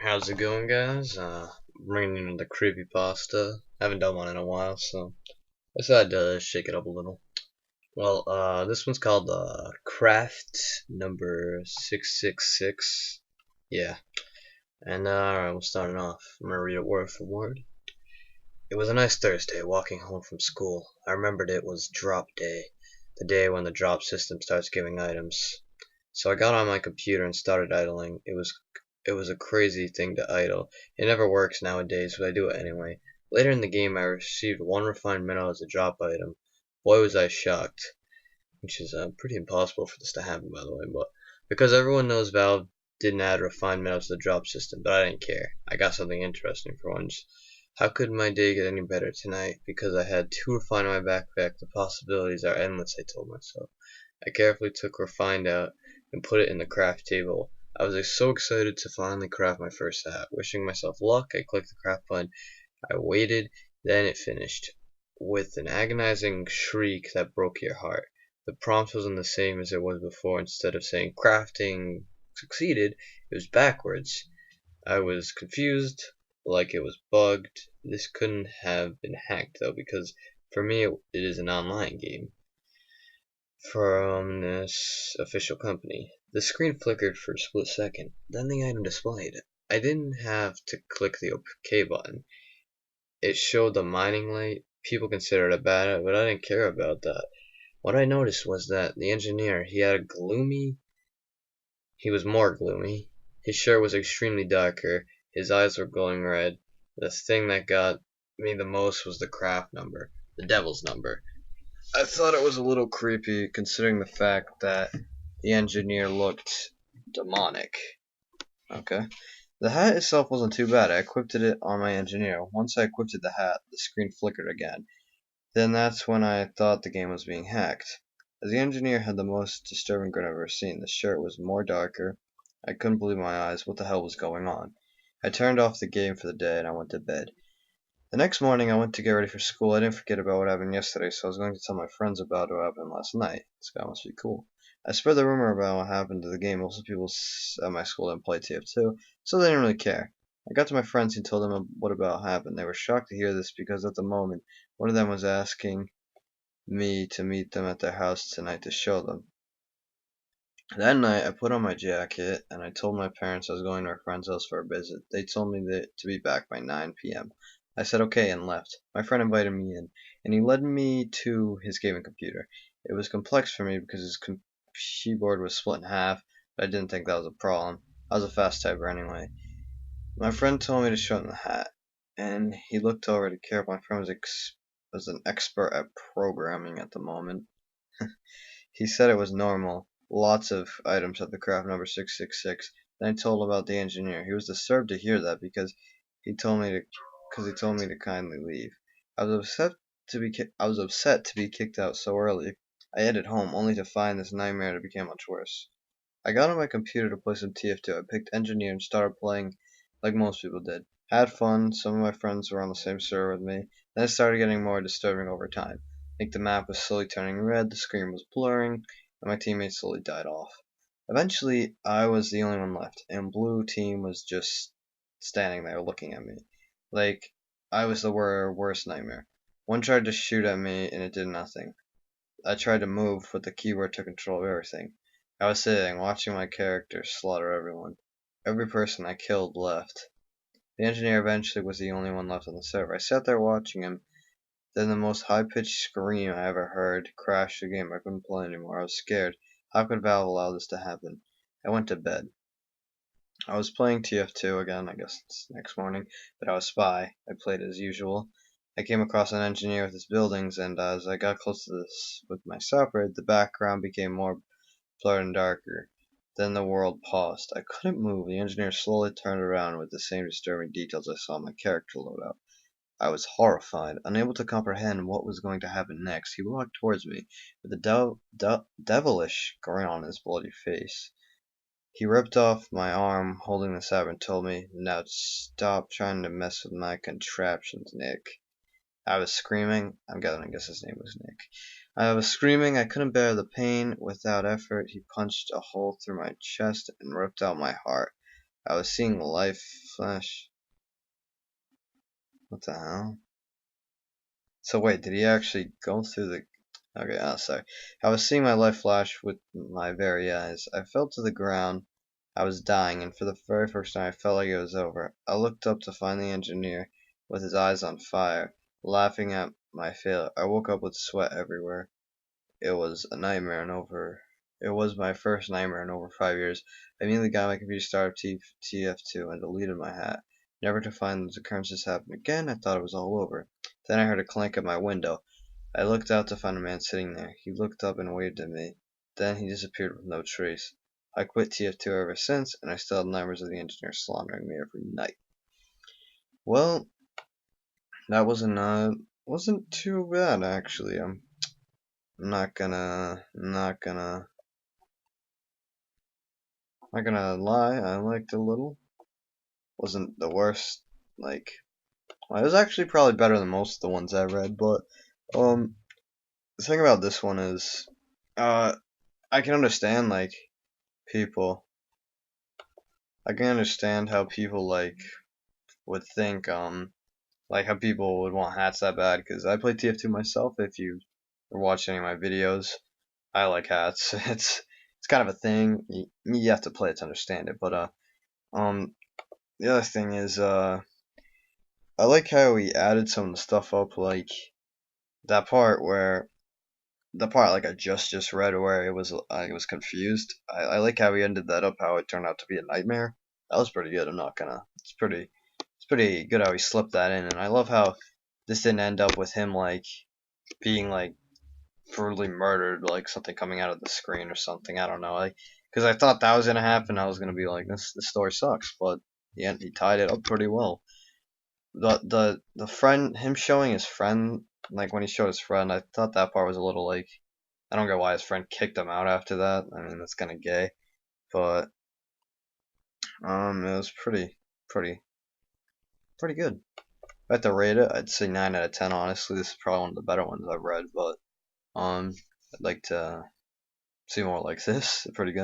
How's it going, guys? Bringing in the creepypasta. Haven't done one in a while, so I decided to shake it up a little. Well, this one's called Craft number 666. Yeah, and alright, we'll start it off. I'm gonna read it word for word. It was a nice Thursday, walking home from school. I remembered it was drop day, the day when the drop system starts giving items. So I got on my computer and started idling. It was a crazy thing to idle. It never works nowadays, but I do it anyway. Later in the game, I received one refined metal as a drop item. Boy, was I shocked, which is pretty impossible for this to happen, by the way. But because everyone knows Valve didn't add refined metal to the drop system, but I didn't care. I got something interesting for once. How could my day get any better tonight? Because I had two refined in my backpack. The possibilities are endless, I told myself. I carefully took refined out and put it in the craft table. I was so excited to finally craft my first hat. Wishing myself luck, I clicked the craft button. I waited, then it finished. With an agonizing shriek that broke your heart. The prompt wasn't the same as it was before. Instead of saying crafting succeeded, it was backwards. I was confused, like it was bugged. This couldn't have been hacked though, because for me it is an online game from this official company. The screen flickered for a split second, then the item displayed. I didn't have to click the OK button. It showed the mining light. People considered it bad, but I didn't care about that. What I noticed was that the engineer, he was more gloomy. His shirt was extremely darker. His eyes were glowing red. The thing that got me the most was the craft number, the devil's number. I thought it was a little creepy considering the fact that the engineer looked demonic. Okay. The hat itself wasn't too bad. I equipped it on my engineer. Once I equipped the hat, the screen flickered again. Then that's when I thought the game was being hacked. As the engineer had the most disturbing grin I've ever seen. The shirt was more darker. I couldn't believe my eyes. What the hell was going on? I turned off the game for the day and I went to bed. The next morning I went to get ready for school. I didn't forget about what happened yesterday, so I was going to tell my friends about what happened last night. This guy must be cool. I spread the rumor about what happened to the game. Most of the people at my school didn't play Tf2, so they didn't really care. I got to my friends and told them what about happened. They were shocked to hear this because at the moment, one of them was asking me to meet them at their house tonight to show them. That night, I put on my jacket and I told my parents I was going to a friend's house for a visit. They told me to be back by 9 p.m. I said okay and left. My friend invited me in, and he led me to his gaming computer. It was complex for me because his keyboard was split in half, but I didn't think that was a problem. I was a fast typer anyway. My friend told me to show him the hat, and he looked over to care. My friend was an expert at programming at the moment. He said it was normal. Lots of items at the craft number 666. Then I told about the engineer. He was disturbed to hear that he told me to kindly leave. I was upset to be kicked out so early. I headed home only to find this nightmare to become much worse. I got on my computer to play some TF2. I picked engineer and started playing like most people did. Had fun. Some of my friends were on the same server with me. Then it started getting more disturbing over time. I think the map was slowly turning red, the screen was blurring, and my teammates slowly died off. Eventually, I was the only one left, and blue team was just standing there looking at me. Like, I was the worst nightmare. One tried to shoot at me, and it did nothing. I tried to move, but the keyboard took control of everything. I was sitting, watching my character slaughter everyone. Every person I killed left. The engineer eventually was the only one left on the server. I sat there watching him. Then the most high-pitched scream I ever heard crashed the game. I couldn't play anymore. I was scared. How could Valve allow this to happen? I went to bed. I was playing TF2 again, I guess it's next morning, but I was spy. I played as usual. I came across an engineer with his buildings, and as I got close to this with my sniper, the background became more blurred and darker. Then the world paused. I couldn't move. The engineer slowly turned around with the same disturbing details I saw in my character loadout. I was horrified, unable to comprehend what was going to happen next. He walked towards me with a devilish grin on his bloody face. He ripped off my arm holding the saber and told me, "Now stop trying to mess with my contraptions, Nick." I was screaming. I guess his name was Nick. I was screaming. I couldn't bear the pain. Without effort, he punched a hole through my chest and ripped out my heart. I was seeing life flash. What the hell? So wait, did he actually go through the... Okay, sorry. I was seeing my life flash with my very eyes. I fell to the ground. I was dying, and for the very first time I felt like it was over. I looked up to find the engineer with his eyes on fire, laughing at my failure. I woke up with sweat everywhere. It was a nightmare and over. It was my first nightmare in over 5 years. I immediately got my computer started Tf2 and deleted my hat, never to find those occurrences happen again. I thought it was all over. Then I heard a clank at my window. I looked out to find a man sitting there. He looked up and waved at me. Then he disappeared with no trace. I quit Tf2 ever since, and I still have nightmares of the engineer slaughtering me every night. Well, that wasn't too bad actually. I'm not gonna lie. I liked it a little. Wasn't the worst. Like, well, it was actually probably better than most of the ones I read. But the thing about this one is, I can understand like people. I can understand how people like would think like how people would want hats that bad, because I play TF2 myself. If you are watching any of my videos, I like hats. It's kind of a thing. You have to play it to understand it. But um the other thing is I like how he added some of the stuff up, like that part where the part like I just read where I was confused. I like how he ended that up, how it turned out to be a nightmare. That was pretty good. I'm not gonna. It's pretty good how he slipped that in, and I love how this didn't end up with him like being like brutally murdered, like something coming out of the screen or something. I don't know, like because I thought that was gonna happen. I was gonna be like, this story sucks, but yeah, he tied it up pretty well. The friend, him showing his friend, like when he showed his friend, I thought that part was a little like, I don't get why his friend kicked him out after that. I mean, that's kind of gay, but it was pretty pretty good. If I had to rate it, I'd say 9 out of 10. Honestly, this is probably one of the better ones I've read, but I'd like to see more like this. Pretty good.